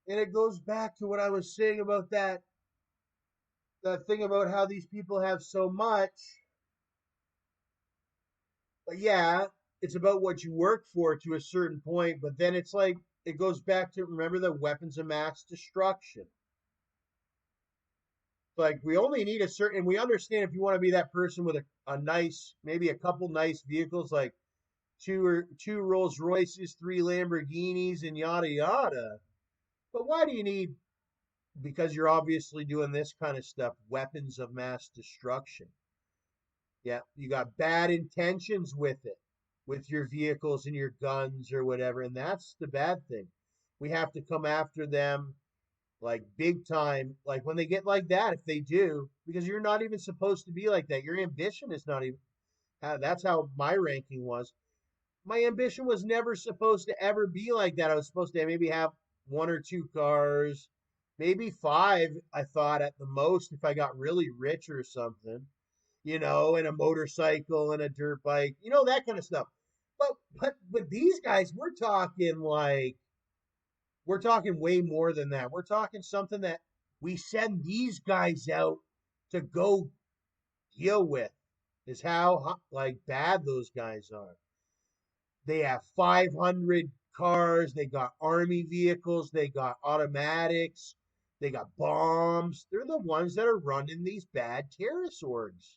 And it goes back to what I was saying about that thing about how these people have so much. But yeah, it's about what you work for to a certain point, but then it's like it goes back to, remember, the weapons of mass destruction. Like, we only need a certain, and we understand if you want to be that person with a nice, maybe a couple nice vehicles, like two Rolls Royces, three Lamborghinis, and yada yada. But why do you need, because you're obviously doing this kind of stuff, weapons of mass destruction? Yeah, you got bad intentions with it, with your vehicles and your guns or whatever, and that's the bad thing. We have to come after them like big time, like when they get like that, if they do, because you're not even supposed to be like that. Your ambition is not even, that's how my ranking was. My ambition was never supposed to ever be like that. I was supposed to maybe have one or two cars, maybe five, I thought at the most, if I got really rich or something, and a motorcycle and a dirt bike, that kind of stuff. But these guys, we're talking way more than that. We're talking something that we send these guys out to go deal with, is how like bad those guys are. They have 500 cars, they got army vehicles, they got automatics, they got bombs. They're the ones that are running these bad terrorist orgs.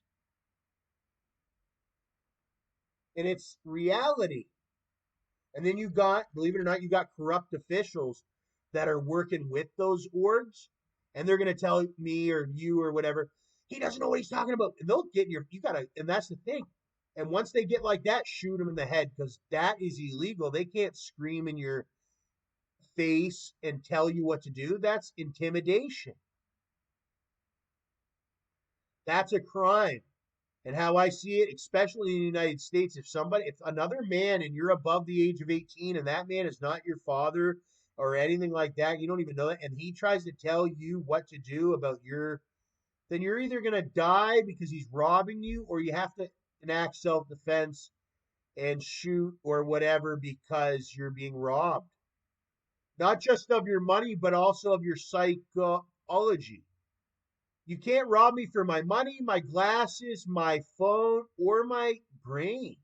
And it's reality. And then you got, believe it or not, you got corrupt officials that are working with those orgs, and they're going to tell me or you or whatever, he doesn't know what he's talking about. And they'll get in your, you got to, and that's the thing. And once they get like that, shoot them in the head, because that is illegal. They can't scream in your face and tell you what to do. That's intimidation. That's a crime. And how I see it, especially in the United States, if another man and you're above the age of 18 and that man is not your father or anything like that, you don't even know that, and he tries to tell you what to do then you're either going to die because he's robbing you, or you have to enact self defense and shoot or whatever because you're being robbed. Not just of your money, but also of your psychology. You can't rob me for my money, my glasses, my phone, or my brain.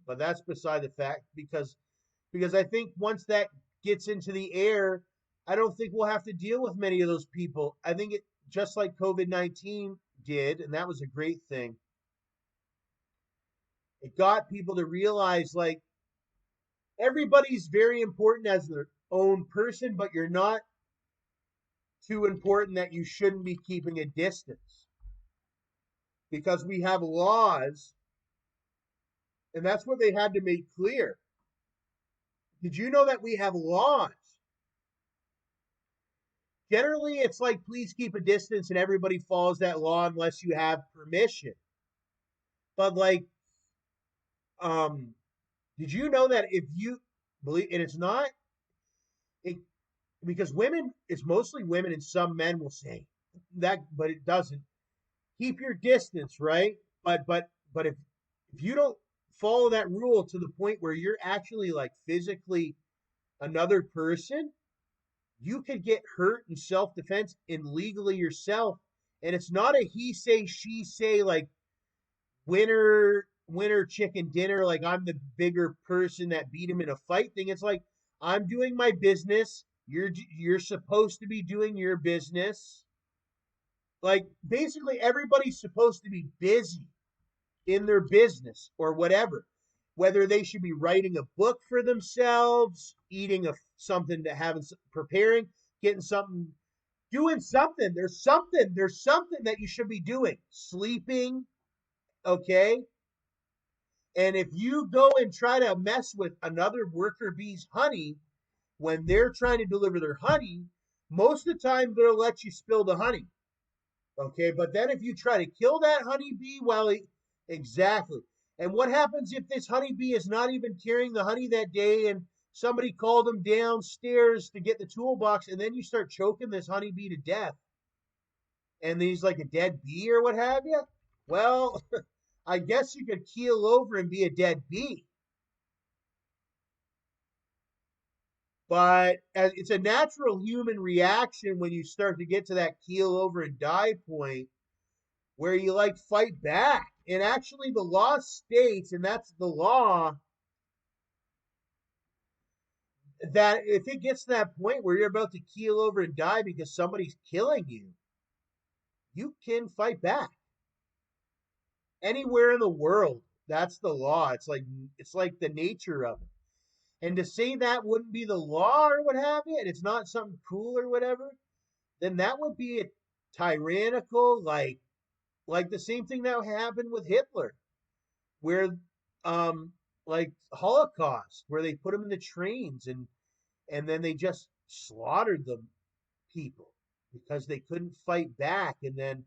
But that's beside the fact, because I think once that gets into the air, I don't think we'll have to deal with many of those people. I think it, just like COVID-19 did, and that was a great thing. It got people to realize, like, everybody's very important as their own person, but you're not too important that you shouldn't be keeping a distance, because we have laws, and that's what they had to make clear. Did you know that we have laws? Generally, it's like, please keep a distance, and everybody follows that law unless you have permission. But like, um, did you know that if you believe, and it's not it, because women, it's mostly women, and some men will say that, but it doesn't. Keep your distance, right? But if you don't follow that rule to the point where you're actually like physically another person, you could get hurt in self defense and legally yourself. And it's not a he say, she say, like winner chicken dinner, like I'm the bigger person that beat him in a fight thing. It's like, I'm doing my business. You're supposed to be doing your business. Like, basically everybody's supposed to be busy in their business or whatever. Whether they should be writing a book for themselves, eating something to having preparing, getting something, doing something. There's something that you should be doing. Sleeping, okay? And if you go and try to mess with another worker bee's honey when they're trying to deliver their honey, most of the time they'll let you spill the honey. Okay, but then if you try to kill that honeybee while he, exactly. And what happens if this honeybee is not even carrying the honey that day, and somebody called him downstairs to get the toolbox, and then you start choking this honeybee to death, and he's like a dead bee or what have you? Well, I guess you could keel over and be a dead bee. But it's a natural human reaction when you start to get to that keel over and die point where you like fight back. And actually, the law states, and that's the law, that if it gets to that point where you're about to keel over and die because somebody's killing you, you can fight back anywhere in the world. That's the law. It's like the nature of it. And to say that wouldn't be the law or what have you, and it's not something cool or whatever, then that would be a tyrannical, like the same thing that happened with Hitler, where like Holocaust, where they put him in the trains and then they just slaughtered them people because they couldn't fight back. And then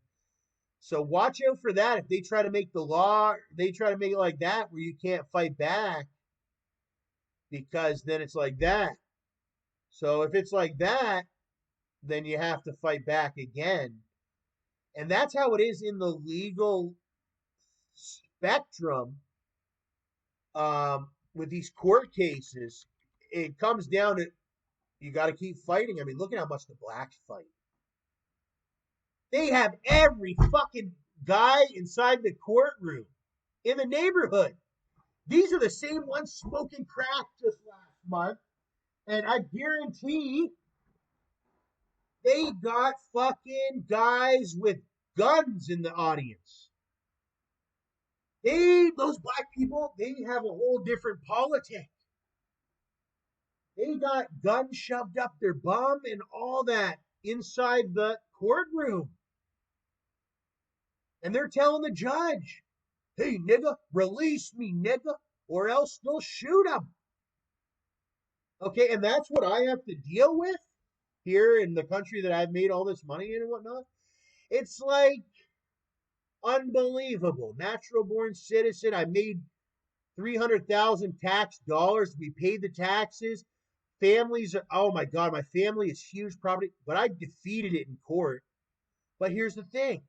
so watch out for that. If they try to make the law, they try to make it like that where you can't fight back, because then it's like that. So if it's like that, then you have to fight back again. And that's how it is in the legal spectrum, with these court cases. It comes down to you got to keep fighting. I mean, look at how much the blacks fight. They have every fucking guy inside the courtroom in the neighborhood. These are the same ones smoking crack just last month. And I guarantee they got fucking guys with guns in the audience. Those black people, they have a whole different politic. They got guns shoved up their bum and all that inside the courtroom. And they're telling the judge, hey, nigga, release me, nigga, or else they'll shoot him. Okay, and that's what I have to deal with here in the country that I've made all this money in and whatnot. It's like unbelievable. Natural born citizen. I made 300,000 tax dollars. We paid the taxes. Families are, oh my God, my family is huge property, but I defeated it in court. But here's the thing.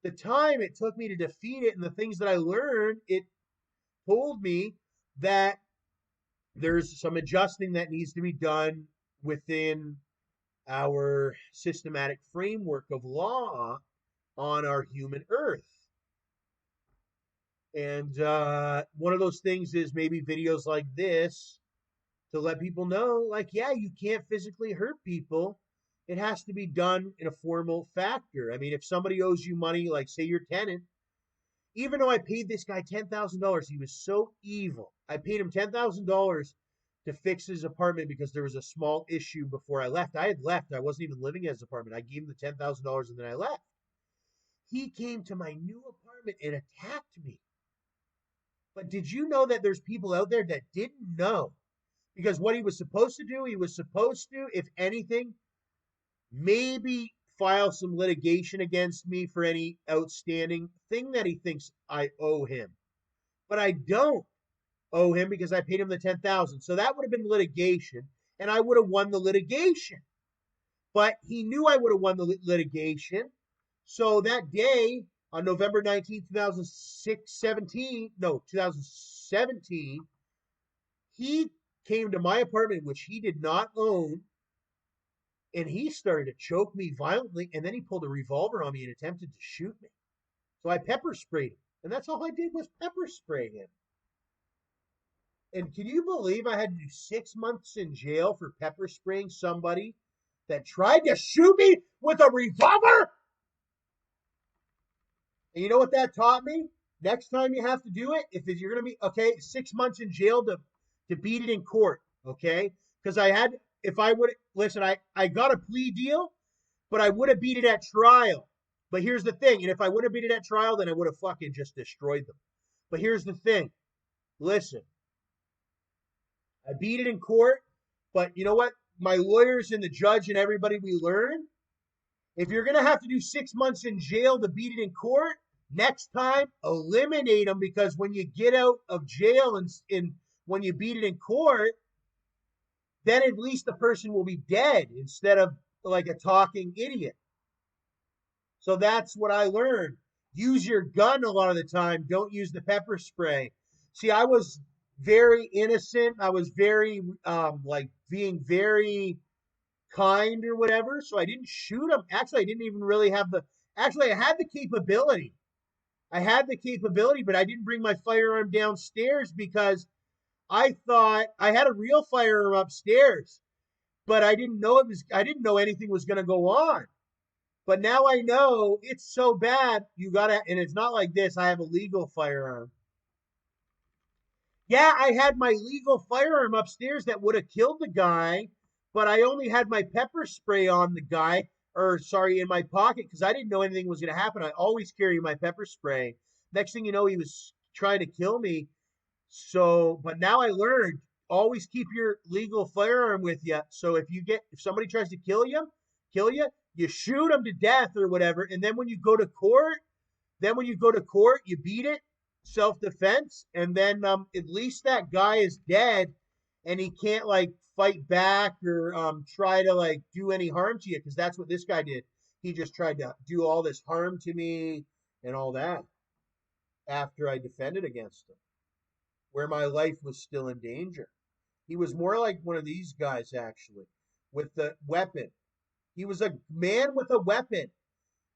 The time it took me to defeat it and the things that I learned, it told me that there's some adjusting that needs to be done within our systematic framework of law on our human earth. And one of those things is maybe videos like this to let people know, like, yeah, you can't physically hurt people. It has to be done in a formal factor. I mean, if somebody owes you money, like say your tenant, even though I paid this guy $10,000, he was so evil. I paid him $10,000 to fix his apartment because there was a small issue before I left. I had left. I wasn't even living in his apartment. I gave him the $10,000 and then I left. He came to my new apartment and attacked me. But did you know that there's people out there that didn't know? Because what he was supposed to do, he was supposed to, if anything, maybe file some litigation against me for any outstanding thing that he thinks I owe him. But I don't owe him because I paid him the $10,000. So that would have been litigation, and I would have won the litigation. But he knew I would have won the litigation. So that day, on November 19th, 2017, he came to my apartment, which he did not own, and he started to choke me violently, and then he pulled a revolver on me and attempted to shoot me. So I pepper sprayed him, and that's all I did was pepper spray him. And can you believe I had to do 6 months in jail for pepper spraying somebody that tried to shoot me with a revolver? And you know what that taught me? Next time you have to do it, if you're going to be, okay, 6 months in jail to beat it in court, okay? Because if I would, listen, I got a plea deal, but I would have beat it at trial. But here's the thing, and if I would have beat it at trial, then I would have fucking just destroyed them. But here's the thing, listen, I beat it in court, but you know what? My lawyers and the judge and everybody, we learned, if you're going to have to do 6 months in jail to beat it in court, next time, eliminate them, because when you get out of jail and when you beat it in court, then at least the person will be dead instead of like a talking idiot. So that's what I learned. use your gun a lot of the time. Don't use the pepper spray. See, I was very innocent. I was very like being very kind or whatever. So I didn't shoot him. Actually, I didn't even really have the. Actually, I had the capability. I had the capability, but I didn't bring my firearm downstairs because I thought I had a real firearm upstairs, but I didn't know it was. I didn't know anything was going to go on. But now I know it's so bad. You gotta, and it's not like this. I have a legal firearm. Yeah, I had my legal firearm upstairs that would have killed the guy, but I only had my pepper spray on the guy, or sorry, in my pocket because I didn't know anything was going to happen. I always carry my pepper spray. Next thing you know, he was trying to kill me. So, but now I learned always keep your legal firearm with you. So if somebody tries to kill you, shoot them to death or whatever. And then when you go to court, you beat it, self defense, and then at least that guy is dead, and he can't like fight back or try to like do any harm to you because that's what this guy did. He just tried to do all this harm to me and all that after I defended against him, where my life was still in danger. He was more like one of these guys actually, with the weapon. He was a man with a weapon.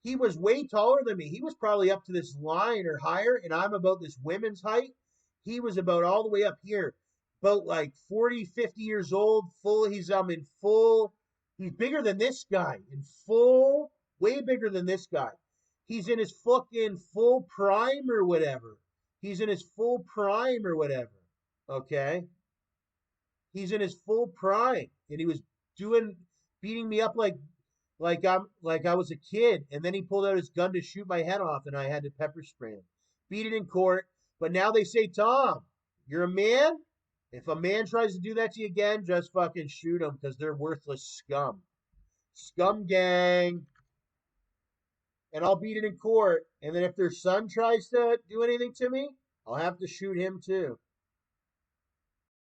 He was way taller than me. He was probably up to this line or higher, and I'm about this women's height. He was about all the way up here, about like 40, 50 years old, full. He's in full. He's bigger than this guy, in full, way bigger than this guy. He's in his fucking full prime or whatever. He's in his full prime or whatever. Okay? He's in his full prime, and he was doing beating me up like I was a kid, and then he pulled out his gun to shoot my head off, and I had to pepper spray him. Beat it in court, but now they say, Tom, you're a man. If a man tries to do that to you again, just fucking shoot him because they're worthless scum, scum gang. And I'll beat it in court, and then if their son tries to do anything to me, I'll have to shoot him too.